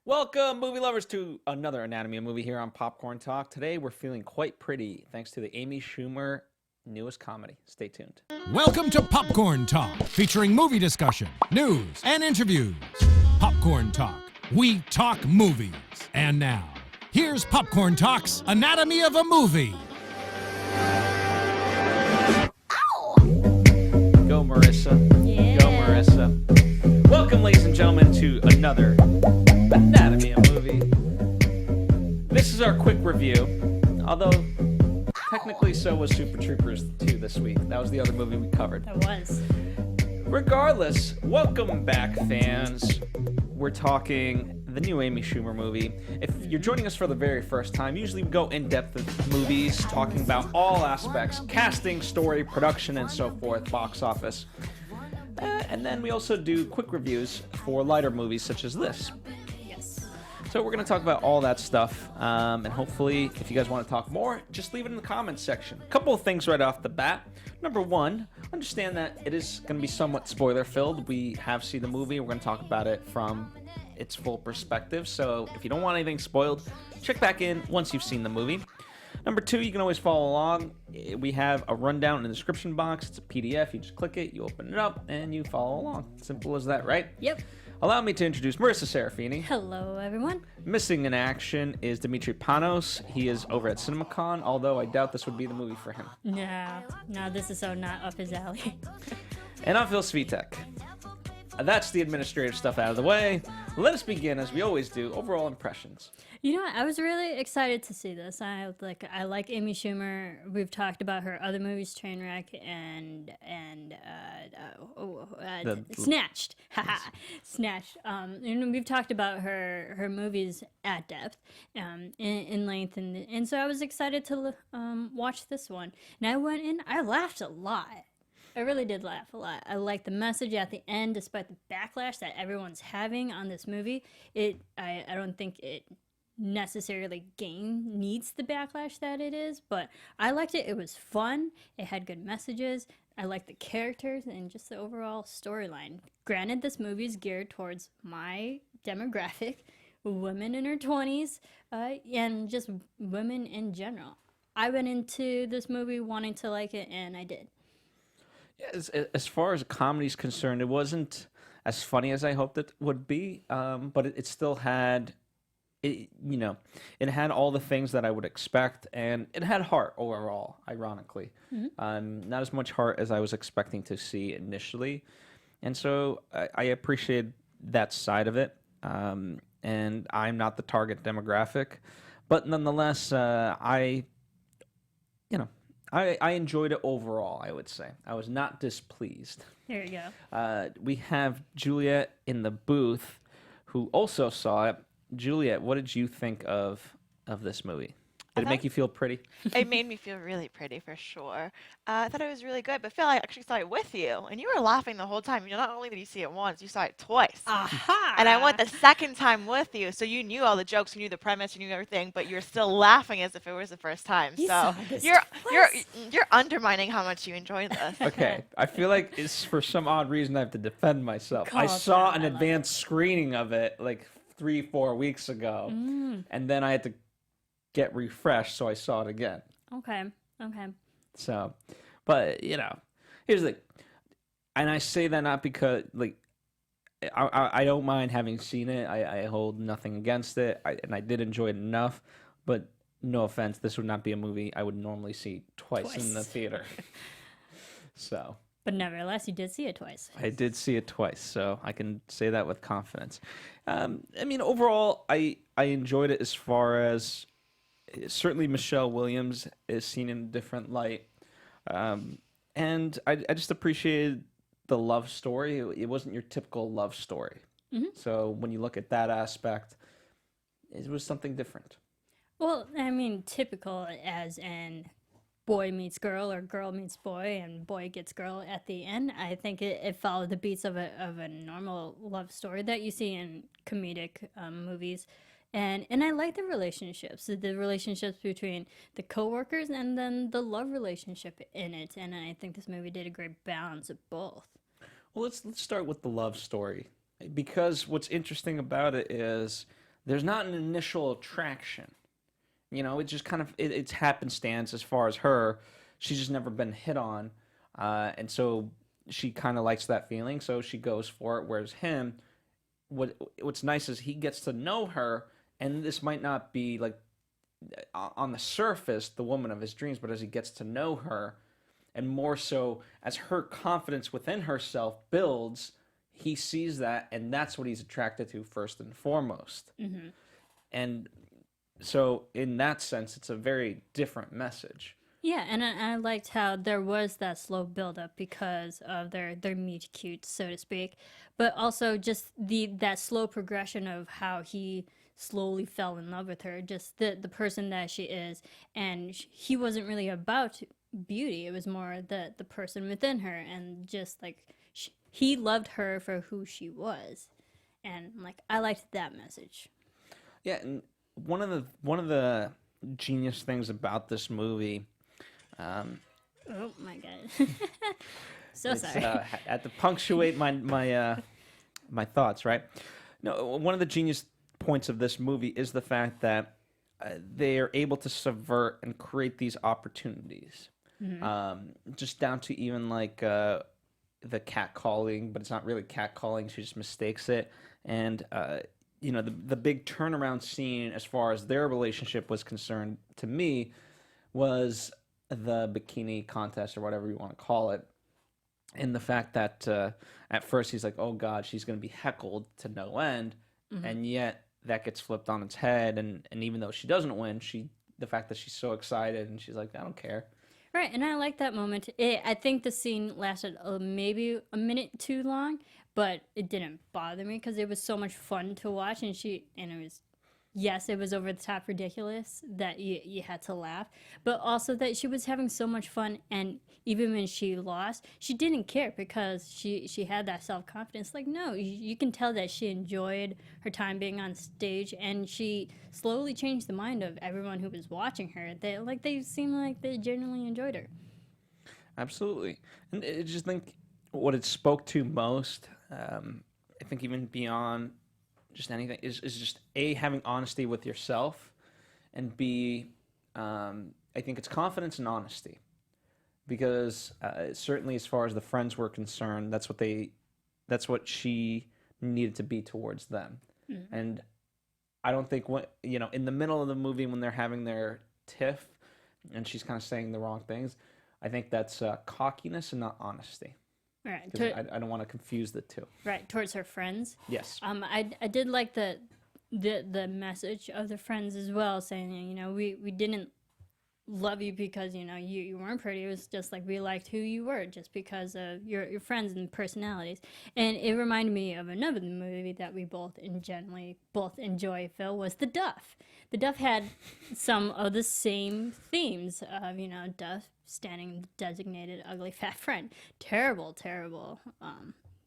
Welcome, movie lovers, to another Anatomy of Movie here on Popcorn Talk. Today we're feeling quite pretty thanks to the Amy Schumer newest comedy. Stay tuned. Welcome to Popcorn Talk, featuring movie discussion, news, and interviews. Popcorn Talk, we talk movies. And now, here's Popcorn Talk's Anatomy of a Movie. Go, Marisa. Yeah. Go, Marisa. Welcome, ladies and gentlemen, to another Anatomy of Movie. This is our quick review, although technically so was Super Troopers 2 this week. That was the other movie we covered. That was. Regardless, welcome back, fans. We're talking the new Amy Schumer movie. If you're joining us for the very first time, usually we go in depth with movies, talking about all aspects, casting, story, production, and so forth, box office. And then we also do quick reviews for lighter movies such as this. Yes. So we're going to talk about all that stuff, and hopefully, if you guys want to talk more, just leave it in the comments section. A couple of things right off the bat. Number one, understand that it is going to be somewhat spoiler-filled. We have seen the movie. We're going to talk about it from its full perspective. So if you don't want anything spoiled, check back in once you've seen the movie. Number two, you can always follow along. We have a rundown in the description box. It's a PDF. You just click it, you open it up, and you follow along. Simple as that, right? Yep. Allow me to introduce Marisa Serafini. Hello, everyone. Missing in action is Dimitri Panos. He is over at CinemaCon, although I doubt this would be the movie for him. No, this is so not up his alley. And I'm Phil Svitek. That's the administrative stuff out of the way. Let us begin, as we always do, overall impressions. You know what? I was really excited to see this. I like Amy Schumer. We've talked about her other movies, Trainwreck and Snatched. Haha, Snatched. And we've talked about her movies at depth, in length, and so I was excited to watch this one. And I went in. I laughed a lot. I really did laugh a lot. I like the message at the end, despite the backlash that everyone's having on this movie. I don't think it necessarily needs the backlash that it is, but I liked it. It was fun. It had good messages. I liked the characters and just the overall storyline. Granted, this movie is geared towards my demographic, women in her 20s, and just women in general. I went into this movie wanting to like it, and I did. As far as a comedy is concerned, it wasn't as funny as I hoped it would be, but it still had, it had all the things that I would expect, and it had heart overall, ironically. Mm-hmm. Not as much heart as I was expecting to see initially, and so I appreciate that side of it, and I'm not the target demographic, but nonetheless, I enjoyed it overall, I would say. I was not displeased. There you go. We have Juliet in the booth, who also saw it. Juliet, what did you think of this movie? Did it make you feel pretty? It made me feel really pretty, for sure. I thought it was really good, but Phil, I actually saw it with you, and you were laughing the whole time. Not only did you see it once, you saw it twice. Aha! And I went the second time with you, so you knew all the jokes, you knew the premise, you knew everything, but you're still laughing as if it was the first time. You So saw this you're twice. you're undermining how much you enjoyed this. Okay, I feel like it's for some odd reason I have to defend myself. I Calm saw down, an I love advanced screening of it like 3-4 weeks ago, and then I had to get refreshed, so I saw it again. Okay. So, but here's the thing, and I say that not because I don't mind having seen it. I hold nothing against it, and I did enjoy it enough. But no offense, this would not be a movie I would normally see twice in the theater. So, But nevertheless, you did see it twice. I did see it twice, so I can say that with confidence. Overall, I enjoyed it as far as certainly Michelle Williams is seen in a different light. And I just appreciated the love story. It wasn't your typical love story. Mm-hmm. So when you look at that aspect, it was something different. Well, typical as in boy meets girl or girl meets boy and boy gets girl at the end. I think it followed the beats of a normal love story that you see in comedic movies. And I like the relationships between the coworkers and then the love relationship in it. And I think this movie did a great balance of both. Well, let's start with the love story, because what's interesting about it is there's not an initial attraction. You know, it just kind of it's happenstance as far as her. She's just never been hit on, and so she kind of likes that feeling, so she goes for it. Whereas him, what's nice is he gets to know her, and this might not be like on the surface the woman of his dreams, but as he gets to know her, and more so as her confidence within herself builds, he sees that, and that's what he's attracted to first and foremost. And so in that sense, it's a very different message. Yeah, and I liked how there was that slow buildup because of their meet cute, so to speak, but also just that slow progression of how he slowly fell in love with her, just the person that she is, and he wasn't really about beauty. It was more the person within her, and just like he loved her for who she was, and like I liked that message. Yeah, and one of the genius things about this movie. Oh my god! So sorry. I had to punctuate my thoughts, right? No, one of the genius points of this movie is the fact that they are able to subvert and create these opportunities. Just down to even like the catcalling, but it's not really catcalling. She just mistakes it, and you know, the big turnaround scene as far as their relationship was concerned to me was the bikini contest or whatever you want to call it, and the fact that at first he's like, oh god, she's going to be heckled to no end, and yet that gets flipped on its head, and even though she doesn't win, the fact that she's so excited and she's like, I don't care. Right, and I like that moment. I think the scene lasted maybe a minute too long, but it didn't bother me because it was so much fun to watch, and it was, yes, it was over the top ridiculous that you had to laugh, but also that she was having so much fun, and even when she lost, she didn't care because she had that self-confidence. Like, no, you can tell that she enjoyed her time being on stage, and she slowly changed the mind of everyone who was watching her. They seemed like they genuinely enjoyed her. Absolutely. And I just think what it spoke to most, I think even beyond just anything, is just A, having honesty with yourself, and B, I think it's confidence and honesty. Because certainly as far as the friends were concerned, that's what she needed to be towards them. And I don't think in the middle of the movie when they're having their tiff and she's kind of saying the wrong things, I think that's cockiness and not honesty. Right. I don't want to confuse the two. Right, towards her friends. Yes. I did like the message of the friends as well, saying, you know, we didn't love you because, you know, you weren't pretty. It was just like we liked who you were just because of your friends and personalities. And it reminded me of another movie that we both enjoy, Phil, was The Duff. The Duff had some of the same themes of, you know, Duff standing designated ugly fat friend. Terrible,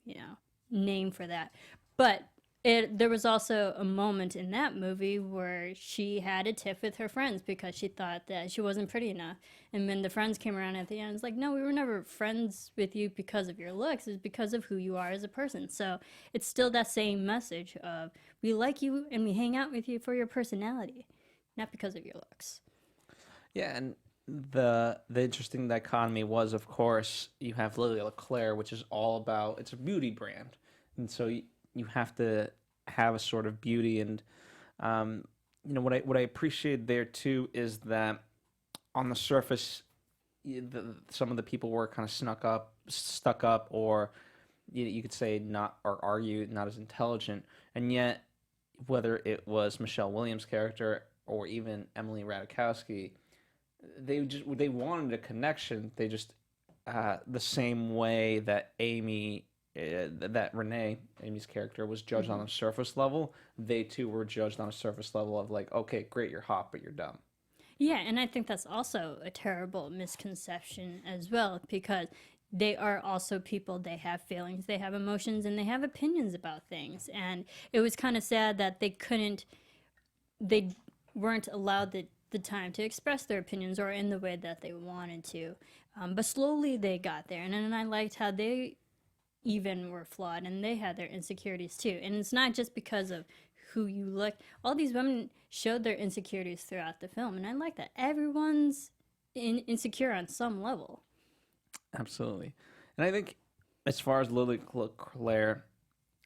you know, name for that. But there was also a moment in that movie where she had a tiff with her friends because she thought that she wasn't pretty enough. And when the friends came around at the end, it's like, no, we were never friends with you because of your looks. It's because of who you are as a person. So it's still that same message of we like you and we hang out with you for your personality, not because of your looks. Yeah, and the interesting dichotomy was, of course, you have Lily LeClaire, which is all about, it's a beauty brand. And so you have to have a sort of beauty, and you know what I appreciate there too is that on the surface, some of the people were kind of stuck up, or you could say not, or argue not as intelligent, and yet whether it was Michelle Williams' character or even Emily Ratajkowski, they wanted a connection. They just the same way that Renee, Amy's character, was judged on a surface level, they too were judged on a surface level of like, okay, great, you're hot, but you're dumb. Yeah, and I think that's also a terrible misconception as well, because they are also people. They have feelings, they have emotions, and they have opinions about things. And it was kind of sad that they weren't allowed the time to express their opinions or in the way that they wanted to. But slowly they got there, and then I liked how they even were flawed and they had their insecurities too. And it's not just because of who you look. All these women showed their insecurities throughout the film, and I like that. Everyone's insecure on some level. Absolutely. And I think as far as Lily Claire,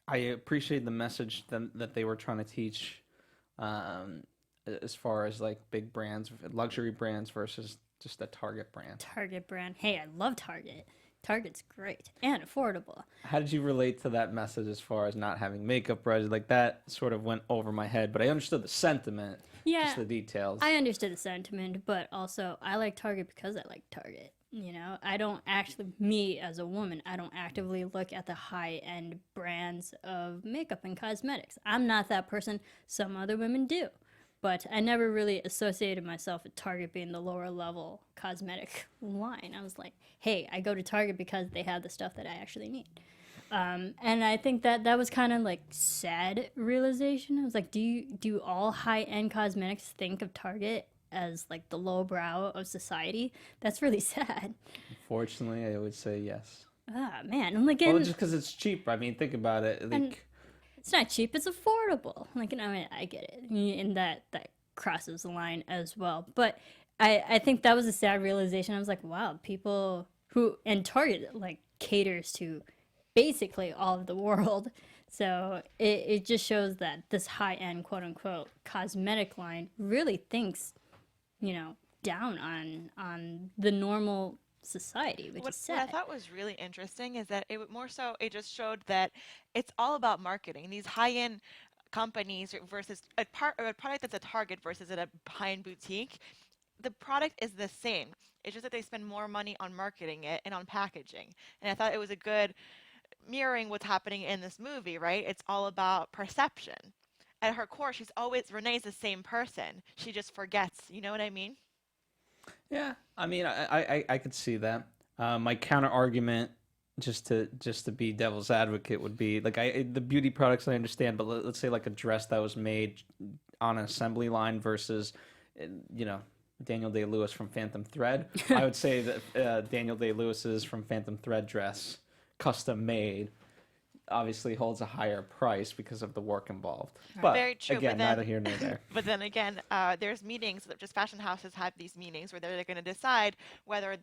I appreciate the message that they were trying to teach as far as like big brands, luxury brands versus just a Target brand. Target brand. Hey, I love Target. Target's great and affordable. How did you relate to that message as far as not having makeup brushes? Like that sort of went over my head, but I understood the sentiment, just the details. I understood the sentiment, but also I like Target because I like Target. You know, I don't actually, me as a woman, I don't actively look at the high-end brands of makeup and cosmetics. I'm not that person. Some other women do. But I never really associated myself with Target being the lower level cosmetic line. I was like, hey, I go to Target because they have the stuff that I actually need. And I think that was kind of like sad realization. I was like, do all high-end cosmetics think of Target as like the lowbrow of society? That's really sad. Unfortunately, I would say yes. Ah, man. I'm like, well, just because it's cheap. I mean, think about it. Like, it's not cheap, it's affordable. Like, I mean, I get it. And that crosses the line as well. But I think that was a sad realization. I was like, wow, people who, and Target, like, caters to basically all of the world. So it just shows that this high-end, quote-unquote, cosmetic line really thinks, you know, down on the normal society, which is sad. What I thought was really interesting is that it just showed that it's all about marketing. These high-end companies versus a product that's a Target versus at a high-end boutique, the product is the same. It's just that they spend more money on marketing it and on packaging. And I thought it was a good mirroring what's happening in this movie, right? It's all about perception. At her core, Renee's the same person. She just forgets. You know what I mean? Yeah, I mean, I could see that. My counter argument, just to be devil's advocate, would be like the beauty products I understand, but let's say like a dress that was made on an assembly line versus, you know, Daniel Day-Lewis from Phantom Thread. I would say that Daniel Day-Lewis's from Phantom Thread dress, custom made, obviously holds a higher price because of the work involved. But very true, again, neither here nor there. But then again, there's meetings, just fashion houses have these meetings where they're going to decide whether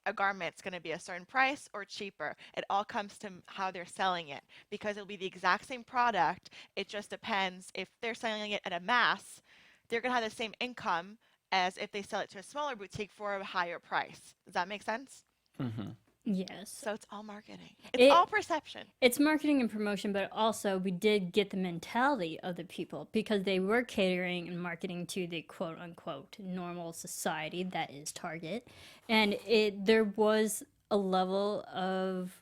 a garment's going to be a certain price or cheaper. It all comes to how they're selling it, because it'll be the exact same product. It just depends if they're selling it at a mass, they're going to have the same income as if they sell it to a smaller boutique for a higher price. Does that make sense? Mm-hmm. Yes. So it's all marketing. It's all perception. It's marketing and promotion, but also we did get the mentality of the people because they were catering and marketing to the quote-unquote normal society that is Target. And there was a level of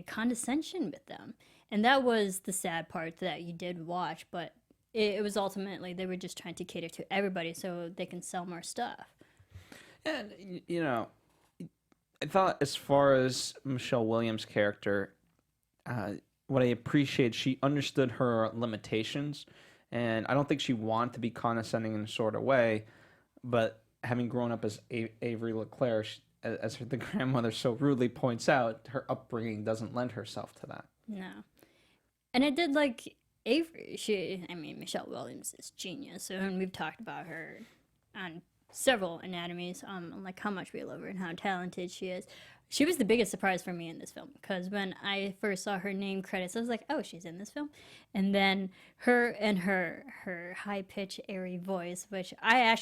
condescension with them. And that was the sad part that you did watch, but it was ultimately they were just trying to cater to everybody so they can sell more stuff. And, you know, I thought as far as Michelle Williams' character, what I appreciate, she understood her limitations, and I don't think she wanted to be condescending in a sort of way, but having grown up as Avery LeClaire, as the grandmother so rudely points out, her upbringing doesn't lend herself to that. No. And I did like Avery. Michelle Williams is genius, and we've talked about her on several anatomies, like how much we love her and how talented she is. She was the biggest surprise for me in this film, because when I first saw her name credits, I was like, oh, she's in this film. And then her high-pitched, airy voice, which I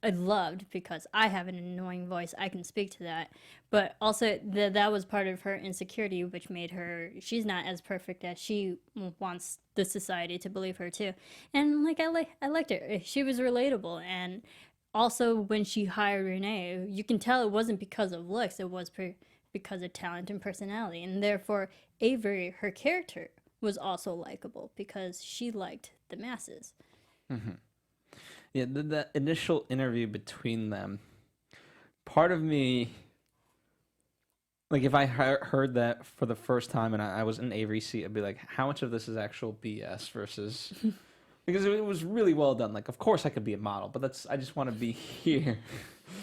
loved because I have an annoying voice. I can speak to that. But also that was part of her insecurity, which made her, she's not as perfect as she wants the society to believe her too. And like I liked her. She was relatable, and also, when she hired Renee, you can tell it wasn't because of looks, it was because of talent and personality. And therefore, Avery, her character, was also likable because she liked the masses. Mm-hmm. Yeah, the initial interview between them, part of me, like if I heard that for the first time and I was in Avery's seat, I'd be like, how much of this is actual BS versus... Because it was really well done. Like, of course I could be a model, but I just want to be here.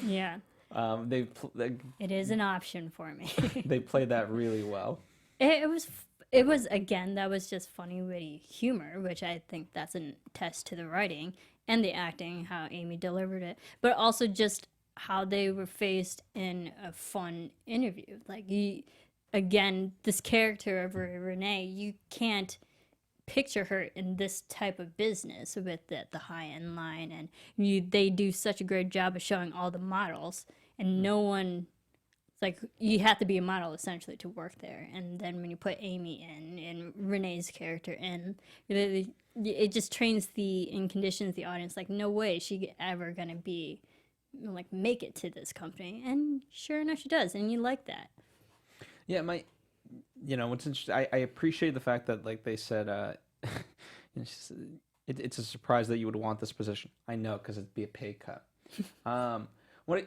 Yeah. It is an option for me. They played that really well. It it was, again, that was just funny, witty humor, which I think that's a test to the writing and the acting, how Amy delivered it, but also just how they were faced in a fun interview. Like, again, this character of Renee, you can't picture her in this type of business with the high-end line, and they do such a great job of showing all the models, and no one, it's like, you have to be a model essentially to work there. And then when you put Amy in and Renee's character in, it just trains and conditions the audience like, no way she ever gonna be like make it to this company, and sure enough she does, and you like that. Yeah, what's interesting, I appreciate the fact that, like they said, it's a surprise that you would want this position. I know, because it'd be a pay cut. One of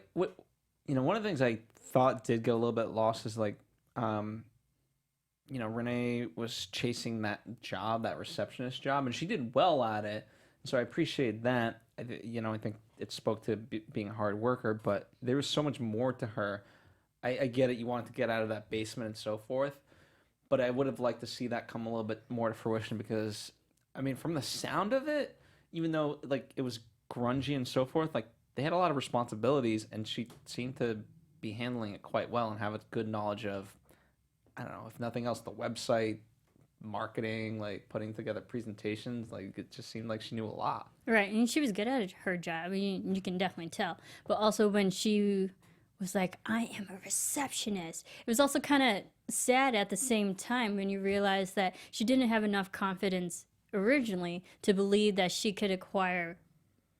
the things I thought did get a little bit lost is, like, Renee was chasing that job, that receptionist job, and she did well at it. So I appreciate that. I think it spoke to being a hard worker, but there was so much more to her. I get it. You wanted to get out of that basement and so forth, but I would have liked to see that come a little bit more to fruition, because, I mean, from the sound of it, even though, like, it was grungy and so forth, like, they had a lot of responsibilities, and she seemed to be handling it quite well and have a good knowledge of, I don't know, if nothing else, the website, marketing, like putting together presentations. Like, it just seemed like she knew a lot. Right, and she was good at her job. You can definitely tell. But also when she was like, I am a receptionist, it was also kind of sad at the same time when you realize that she didn't have enough confidence originally to believe that she could acquire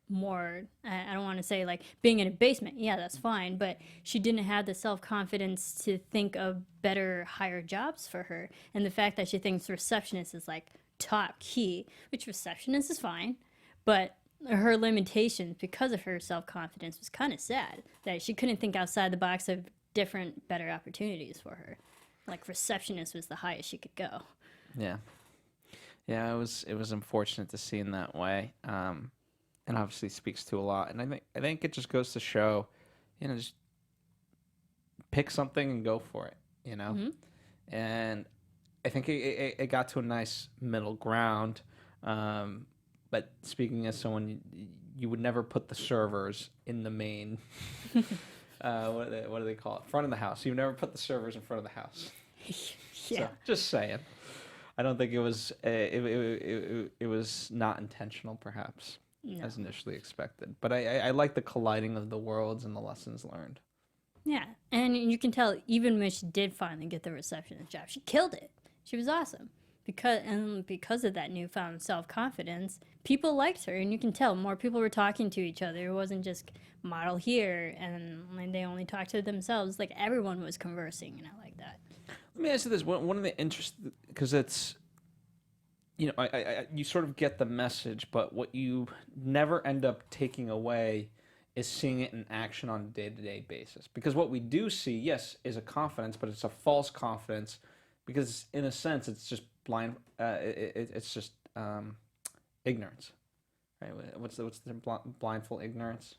more. I don't want to say like being in a basement, yeah, that's fine, but she didn't have the self-confidence to think of better, higher jobs for her. And the fact that she thinks receptionist is like top key, which receptionist is fine, but her limitations because of her self-confidence was kind of sad, that she couldn't think outside the box of different, better opportunities for her. Like, receptionist was the highest she could go. Yeah, it was unfortunate to see in that way. And obviously speaks to a lot. And I think it just goes to show, just pick something and go for it, Mm-hmm. And I think it got to a nice middle ground. But speaking as someone, you would never put the servers in the main, what do they call it? Front of the house. You would never put the servers in front of the house. Yeah. So, just saying. I don't think it was, it was not intentional, perhaps. No. As initially expected. But I like the colliding of the worlds and the lessons learned. Yeah, and you can tell even when she did finally get the receptionist job, she killed it. She was awesome. Because of that newfound self-confidence, people liked her, and you can tell more people were talking to each other. It wasn't just model here, and they only talked to themselves. Like, everyone was conversing, and I like that. Let me ask you this. One of the interesting, because it's, you sort of get the message, but what you never end up taking away is seeing it in action on a day-to-day basis. Because what we do see, yes, is a confidence, but it's a false confidence, because in a sense, it's just blind. It's just ignorance, right? What's the blindfold ignorance?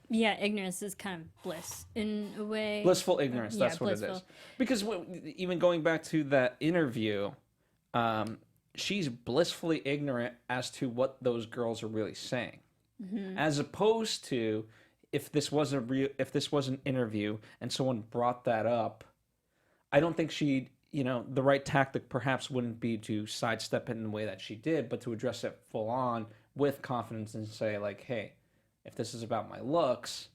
Yeah, ignorance is kind of bliss in a way. Blissful ignorance. That's what blissful. It is. Because even going back to that interview. She's blissfully ignorant as to what those girls are really saying, mm-hmm. As opposed to if this was an interview and someone brought that up, I don't think she'd, the right tactic perhaps wouldn't be to sidestep it in the way that she did, but to address it full on with confidence and say, like, hey, if this is about my looks,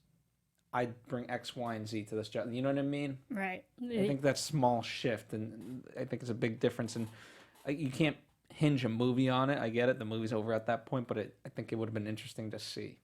I'd bring X, Y, and Z to this job. You know what I mean? Right. I think that small shift, and I think it's a big difference. And you can't hinge a movie on it. I get it. The movie's over at that point, but I think it would have been interesting to see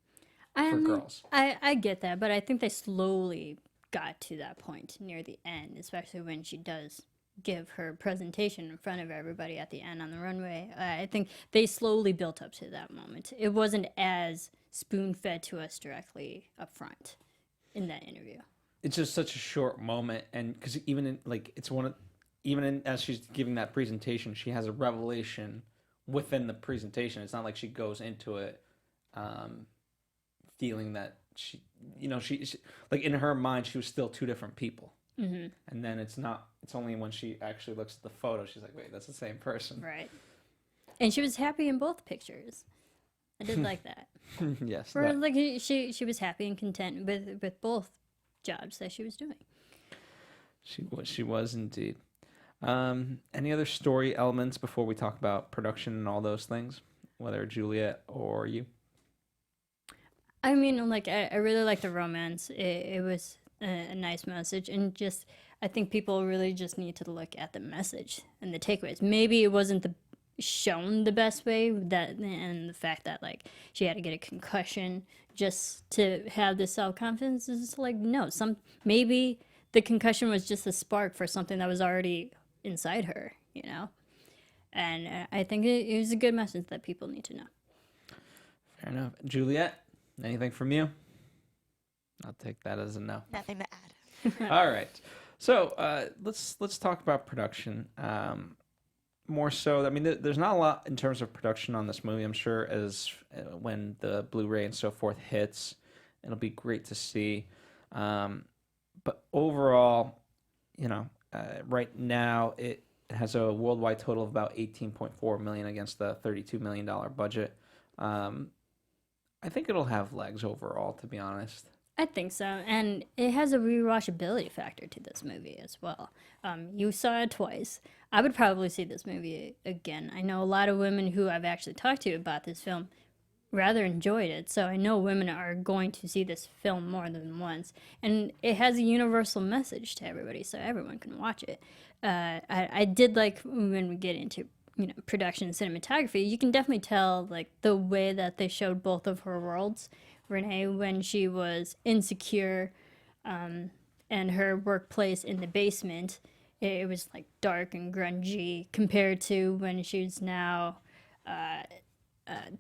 for girls. I get that, but I think they slowly got to that point near the end, especially when she does give her presentation in front of everybody at the end on the runway. I think they slowly built up to that moment. It wasn't as spoon-fed to us directly up front in that interview. It's just such a short moment, and because as she's giving that presentation, she has a revelation within the presentation. It's not like she goes into it feeling that she like in her mind, she was still two different people. Mm-hmm. And then it's only when she actually looks at the photo, she's like, wait, that's the same person. Right. And she was happy in both pictures. I did like that. Yes. Or like she was happy and content with both jobs that she was doing. She was indeed. Any other story elements before we talk about production and all those things, whether Juliet or you? I mean, like I really like the romance. It was a nice message, and just I think people really just need to look at the message and the takeaways. Maybe it wasn't shown the best way, that and the fact that like she had to get a concussion just to have the self-confidence is like, no, maybe the concussion was just a spark for something that was already inside her, you know. And I think it was a good message that people need to know. Fair enough. Juliet, anything from you? I'll take that as a no. Nothing to add. All right. So let's talk about production. More so, I mean, there's not a lot in terms of production on this movie. I'm sure as when the Blu-ray and so forth hits, it'll be great to see. But overall, you know, right now it has a worldwide total of about $18.4 million against the $32 million budget. I think it'll have legs overall, to be honest. I think so, and it has a rewatchability factor to this movie as well. You saw it twice. I would probably see this movie again. I know a lot of women who I've actually talked to about this film rather enjoyed it, so I know women are going to see this film more than once. And it has a universal message to everybody, so everyone can watch it. I did like when we get into production and cinematography, you can definitely tell like the way that they showed both of her worlds. Renee, when she was insecure and her workplace in the basement, it was like dark and grungy compared to when she's now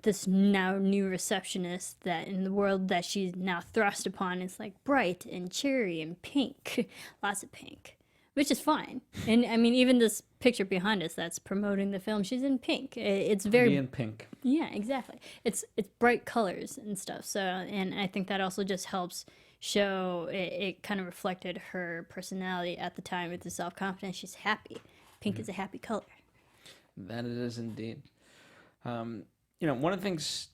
this now new receptionist that in the world that she's now thrust upon is like bright and cheery and pink, lots of pink, which is fine. And I mean, even this picture behind us that's promoting the film, she's in pink. It's very in pink. Yeah, exactly. It's bright colors and stuff. So, and I think that also just helps show it kind of reflected her personality at the time with the self-confidence. She's happy. Pink is a happy color. That it is indeed. One of the things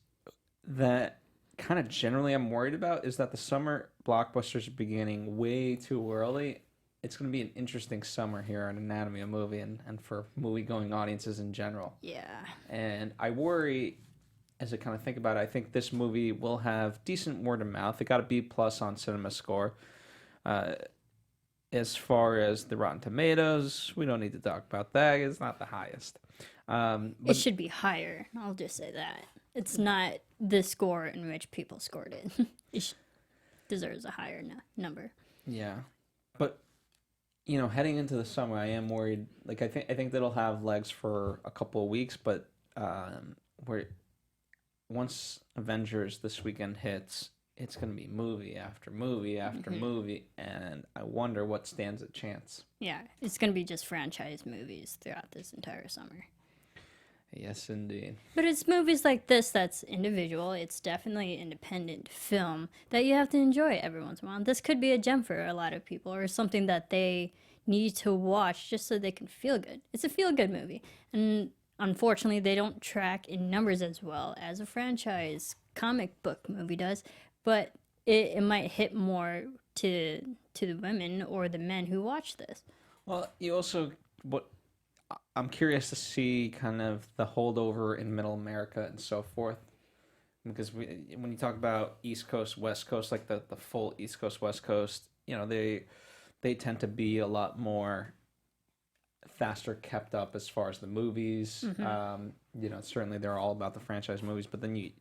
that kind of generally I'm worried about is that the summer blockbusters are beginning way too early. It's going to be an interesting summer here on Anatomy of Movie and for movie-going audiences in general. Yeah. And I worry, as I kind of think about it, I think this movie will have decent word of mouth. It got a B+ on Cinema Score. As far as the Rotten Tomatoes, we don't need to talk about that. It's not the highest. But it should be higher. I'll just say that. It's not the score in which people scored it. It deserves a higher number. Yeah. But heading into the summer, I am worried. Like I think that'll have legs for a couple of weeks, but once Avengers this weekend hits, it's going to be movie after movie after movie, and I wonder what stands a chance. Yeah, it's going to be just franchise movies throughout this entire summer. Yes, indeed. But it's movies like this that's individual. It's definitely an independent film that you have to enjoy every once in a while. This could be a gem for a lot of people or something that they need to watch just so they can feel good. It's a feel-good movie. And unfortunately, they don't track in numbers as well as a franchise comic book movie does. But it might hit more to the women or the men who watch this. Well, I'm curious to see kind of the holdover in Middle America and so forth, because when you talk about East Coast, West Coast, like the full East Coast, West Coast, they tend to be a lot more faster kept up as far as the movies. Certainly they're all about the franchise movies, but then you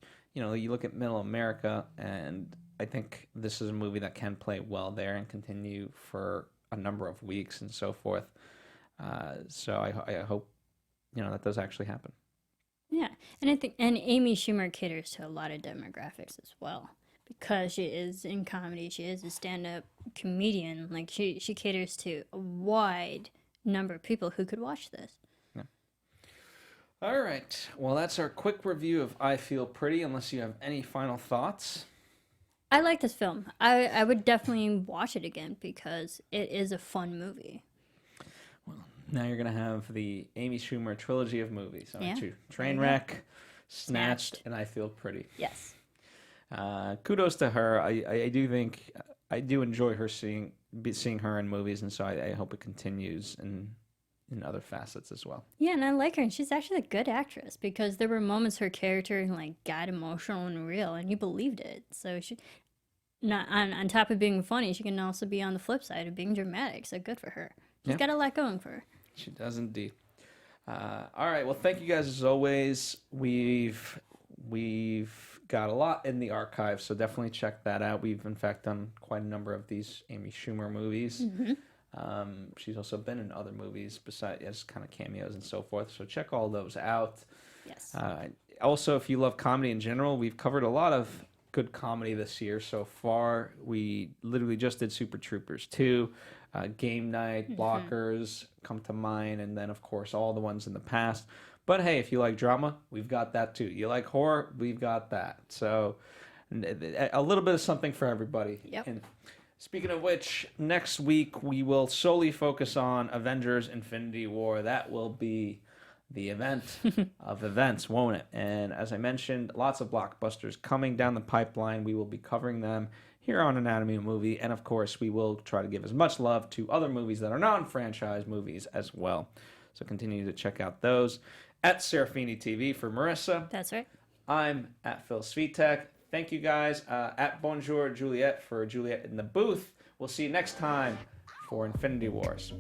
look at Middle America, and I think this is a movie that can play well there and continue for a number of weeks and so forth. So I hope that does actually happen. Yeah, and I think Amy Schumer caters to a lot of demographics as well, because she is in comedy. She is a stand-up comedian. Like she caters to a wide number of people who could watch this. Yeah. All right. Well, that's our quick review of I Feel Pretty. Unless you have any final thoughts. I like this film. I would definitely watch it again because it is a fun movie. Now you're going to have the Amy Schumer trilogy of movies. Yeah. Trainwreck, Snatched, and I Feel Pretty. Yes. Kudos to her. I do think I do enjoy her seeing her in movies, and so I hope it continues in other facets as well. Yeah, and I like her, and she's actually a good actress because there were moments her character like got emotional and real, and you believed it. So she, not on top of being funny, she can also be on the flip side of being dramatic. So good for her. She's got a lot going for her. She does indeed. All right. Well, thank you guys as always. We've got a lot in the archive, so definitely check that out. We've in fact done quite a number of these Amy Schumer movies. She's also been in other movies besides as kind of cameos and so forth. So check all those out. Yes. Also, if you love comedy in general, we've covered a lot of good comedy this year so far. We literally just did Super Troopers 2. Game Night, Blockers come to mind, and then of course all the ones in the past. But hey, if you like drama, we've got that too. You like horror, we've got that. So a little bit of something for everybody. Yep. And speaking of which, next week we will solely focus on Avengers Infinity War. That will be the event of events, won't it? And as I mentioned, lots of blockbusters coming down the pipeline. We will be covering them here on Anatomy of a Movie, and of course we will try to give as much love to other movies that are non-franchise movies as well. So continue to check out those. At Serafini TV for Marisa. That's right. I'm at Phil Svitek. Thank you guys. At Bonjour Juliet for Juliet in the booth. We'll see you next time for Infinity Wars.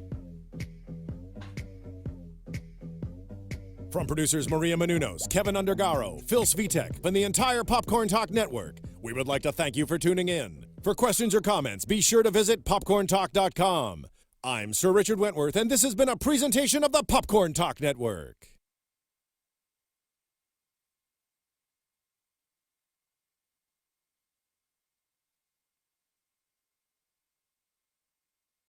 From producers Maria Menounos, Kevin Undergaro, Phil Svitek, and the entire Popcorn Talk Network, we would like to thank you for tuning in. For questions or comments, be sure to visit popcorntalk.com. I'm Sir Richard Wentworth, and this has been a presentation of the Popcorn Talk Network.